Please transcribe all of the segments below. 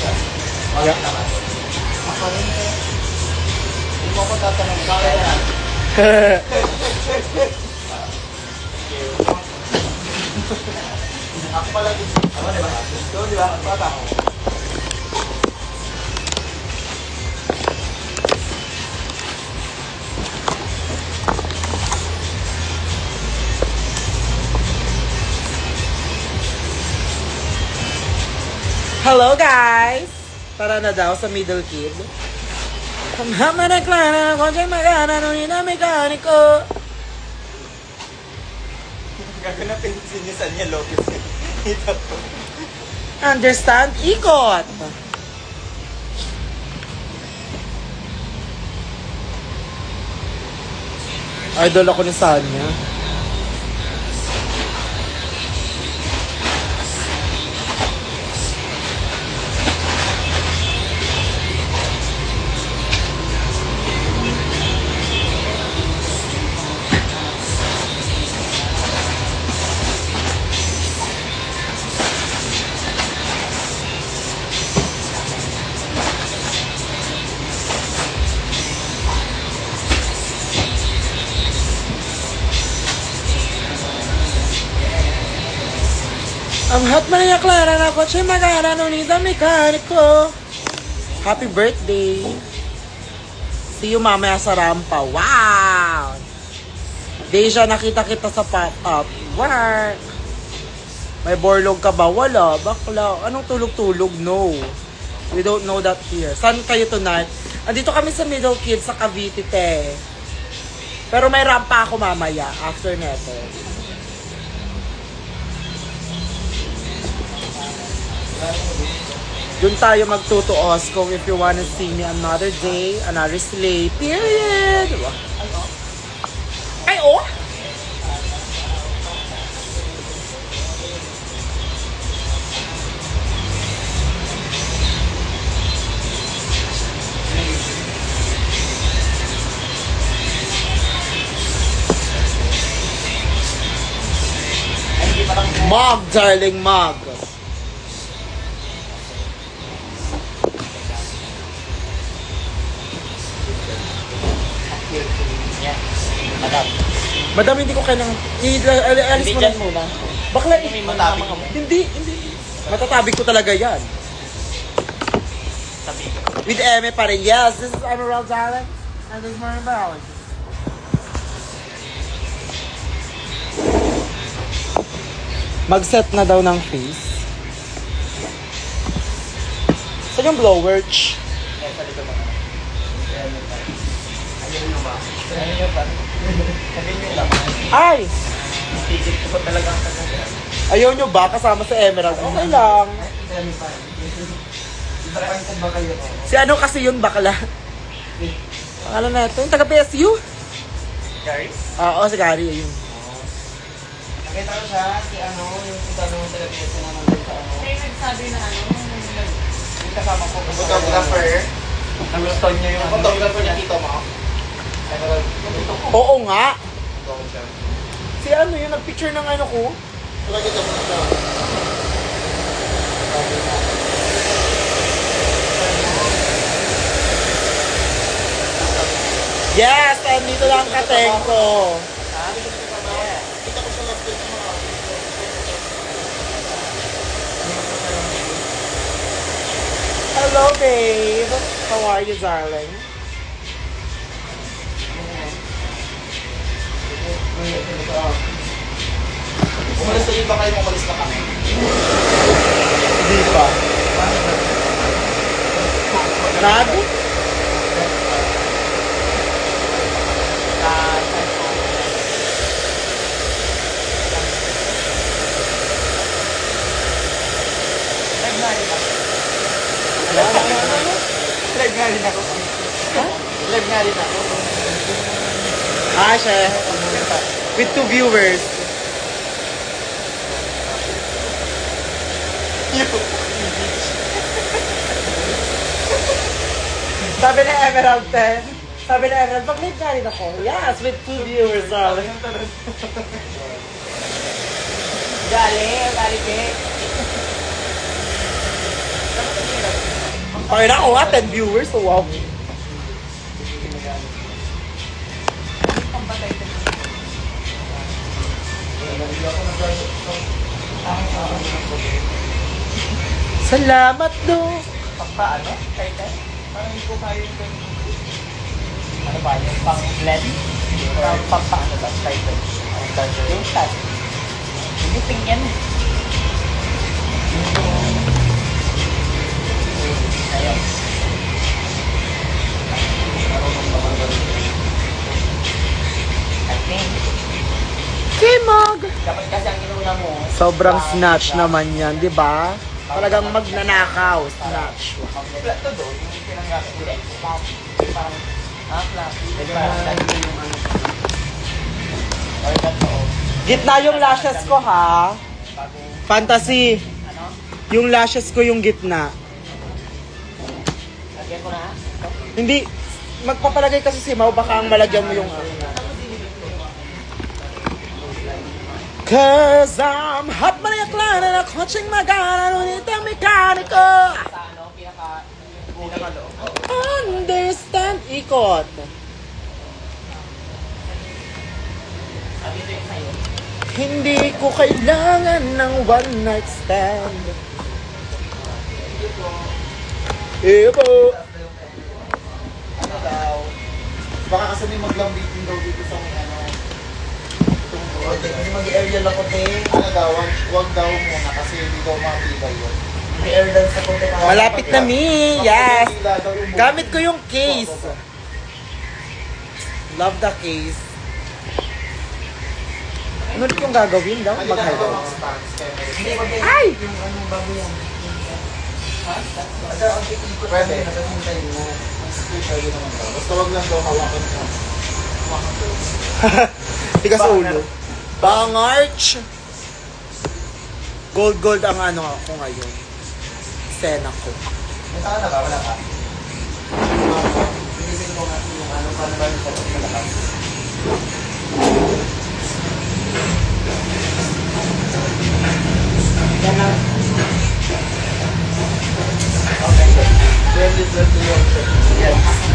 Yeah. Ako rin eh. Hindi mo ko tatanong kaya yan. Ako pala din. Ako diba? Ito diba? Bata ako. Hello guys! Tara na daw sa middle kid. Kamhama na klana, konsay magana, nung na mekaniko. Gaganapin si Sanya Lopez. Ito po. Understand? Ikot! Idol ako ni Sanya. Ang hot man niya Clara na kotse magana nung nida mekaniko. Happy birthday! See you mamaya sa rampa. Wow! Deja, nakita kita sa pop-up. Work! May borlog ka ba? Wala. Bakla. Anong tulog-tulog? No. We don't know that here. Saan kayo tonight? Andito kami sa Middle Kids sa Cavite, te. Pero may rampa ako mamaya after neto. Doon tayo magtutuos kung if you wanna see me another day, another slay, period. Ay, oh! Mog, darling, mog. Madam, hindi ko kailangan. Alis mo Bigyan na. muna. Bakla, Hindi mo tabi mo. hindi. Matatabi ko talaga yan. Sabi ko. With Eme pa rin. Yes, this is Emerald Talent. And this is Marin Bowers. Mag-set na daw ng face. Saan yung blower? Shh. Eh, sa likod naman. Ayun nyo ba? Ayun nyo ba? Ayun nyo ba? Ay! Tigil ko talaga ang tanong. Ayaw nyo ba kasama sa Emerald? Okay lang. Ibarangan ba kayo? Si ano kasi yun bakla? Pangalan na ito. Yung taga-PSU? Gary? Oo, si Gary. Ayun. Nakita ko siya, si ano, yung tanong sa gabi na nandun sa ano. May nagsabi na ano, Yung kasama ko, photographer. Nagustuhan niya yung photographer niya dito mo. Oo nga. Si ano yung nagpicture ng ano ko? Yes! And dito lang kateng ko. Hello, babe. How are you, darling? Umalis na yun ba kayo? Umalis na kami. Hindi pa. Nag? Live nga rin ako. Live nga rin ako. Ah, siya. With 2 viewers. Sabi na Emerald 10. Sabi na Emerald, mag-live nga rin ako. Yes, with 2 viewers, darling. Galing, galing, Pakina ko nga, 10 viewers. So, wow. Salamat do. Paano? Title? Parang hindi ko kaya yung ganun. Ano ba? Yung pang-blend? Paano ba? Title? Yung tag. Hindi tingyan. Ayun. I think. Kimog! Dapat kasi ang inuna mo. Sobrang snatch naman yan, di ba? Talagang magnanakaw, snatch. Flat to doon. Yung pinanggakas ulit. Parang, flat. Parang, yung ano. Or that's all. Gitna yung lashes ko, ha? Fantasy. Ano? Yung lashes ko yung gitna. Lagyan ko na. Hindi, magpapalagay kasi si Mau, baka ang malagyan mo yung... Cause I'm hot Maria Clara na kotseng magana ngunit ang mekaniko. Sa ano, pinaka-loob. Understand, ikot. Sabi ito yung sa'yo. Hindi ko kailangan ng one night stand. Ebo. Ano daw? Baka kasi may maglambitin daw dito sa may ano. Hindi mag-aerial ako, te. Ano daw? Wag daw muna kasi hindi daw makapibay yun. May air dance ako, te. Malapit na mi, yes. Gamit ko yung case. Love the case. Ano ulit yung gagawin daw? Mag-highlight. Ay! Yung ano bago yan. Ha? Ang ikot pwede. Nakasintay mo. Special yun naman daw. Basta wag lang daw hawakan ka. Tigas ulo. Bangarch! Gold ang ano ako ngayon. Sena ko. May saka na ba? Wala ka? Pinisip ko nga yung ano paano ba yung sa lakas. Yan na. Okay, good. 20 yung yes.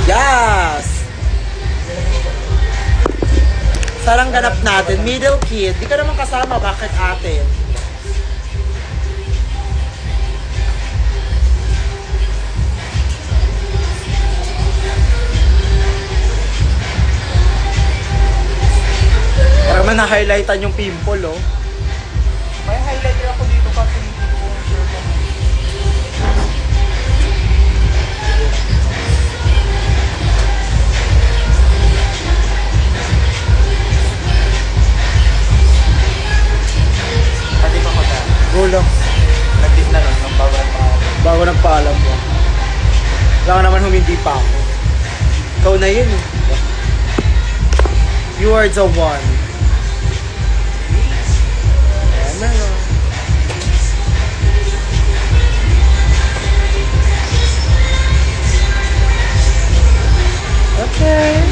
Yes! Sarang ganap natin. Middle kid. Di ka naman kasama. Bakit ate? Parang man na-highlightan yung pimple, oh. May highlighter ako dito kasi hindi ko sure kung pati pa ko na. Gulo. Nag-tip na nun, nung bago pa ako. Bago nagpaalam mo. Wala ka naman humindi pa ako. Ikaw na yun, eh. You are the one. Ayan na, no. Okay.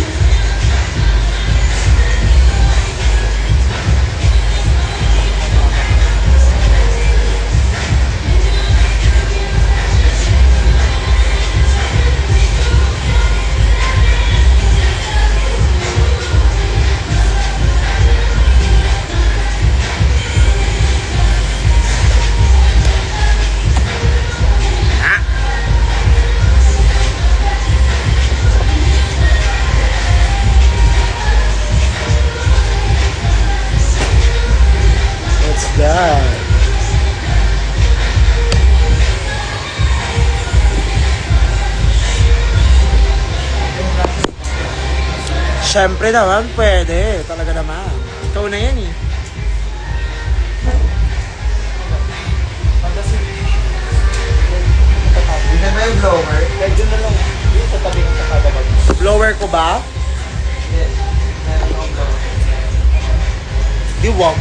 What's that? Siyempre naman, pwede. Talaga naman. Ikaw na yan, eh. Hindi ba yung blower? Kahit yun na lang. Yung sa tabi ng sakada ba? Blower ko ba? Yes. Meron akong blower. Di wag.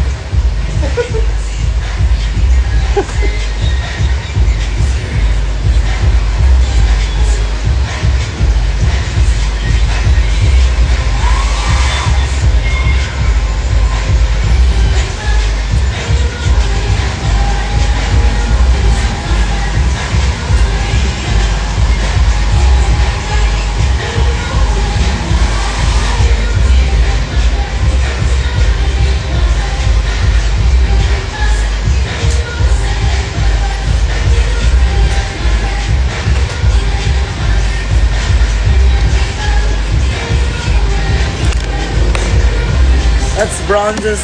bronzes.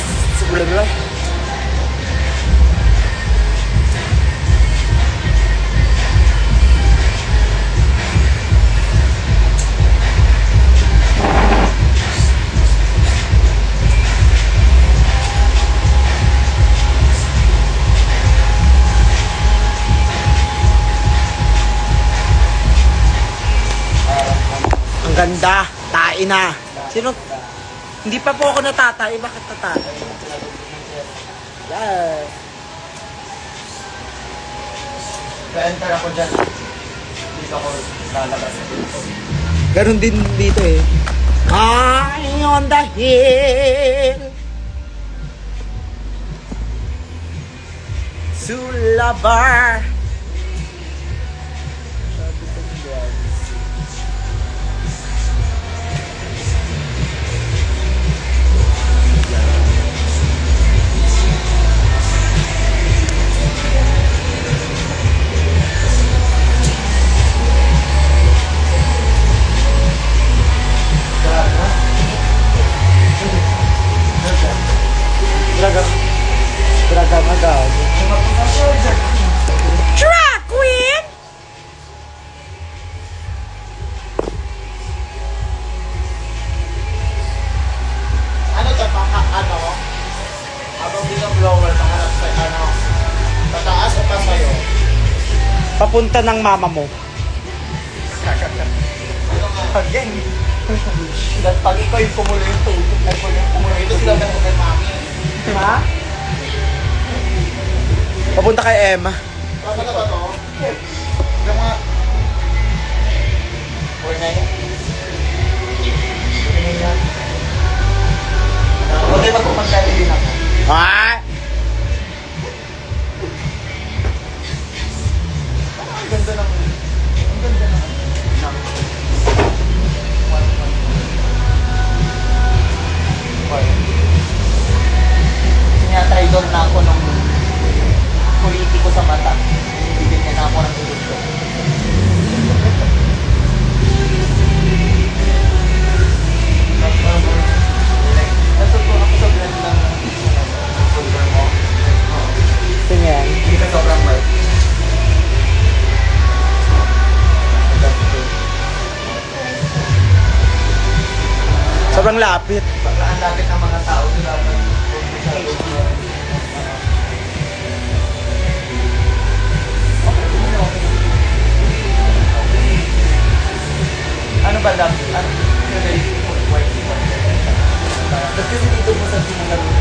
Ang ganda. Tae na. Sino? Hindi pa po ako natatay. Bakit natatay? Yes. Ka-enter ako dyan. Dito ako lalabas. Ganon din dito eh. High on the hill. Sulabar. Sabi ko dyan. Draga na gago. Drag queen! Ano to? Ano? Habang binoblower, pangarap sa ano? Pataas o pasayo? Papunta ng mama mo. Again. Dahil pag ikaw yung kumulo yung tubig, ay pag yung kumulo yung tubig. Ito sila ng kay mami. Ha? Papunta kay Emma. Ano ba to? Yung mga... Uy na yun. Uy na yun. Huwag kayo magpapagkali din ako. Ha? Ang ganda ng... Ang ganda ng... Sinatry-doll na ako nung politiko sa mata. Binibigyan niya na ako ng ilusyon. Natutunan ko sa blend ng silver mo. Tingnan. Hindi ka sobrang bright. Sobrang lapit. Pagka ang lapit ng mga tao, sila ano ba dapat? Ano? White. Kasi dito mo sa simulan mo.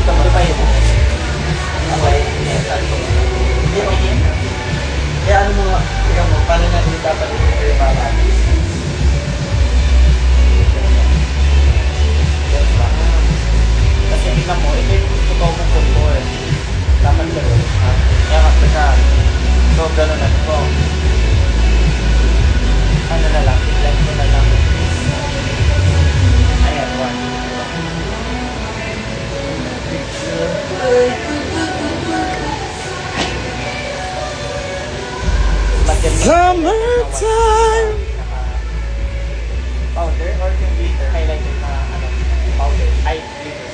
Dito mo pa yun. Okay. Hindi mo yun. Kaya ano mo, tingnan mo, paano na hindi dapat ito yung mga kasi tingnan mo, ito yung totoo mong contour. Dapat gano'n. Kaya kasi ka, so gano'n na ito. Ano na lang, i-blend ko na lang. Ayan, one. Summertime. Powder or yung glitter? Highlighter na ano, powder. Ay, glitter.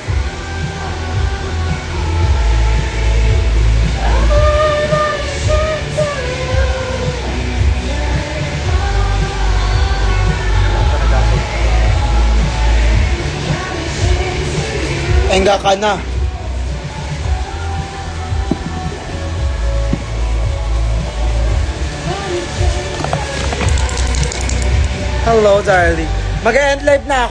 Enga ka na. Hello, darling. Mag-end live na ako.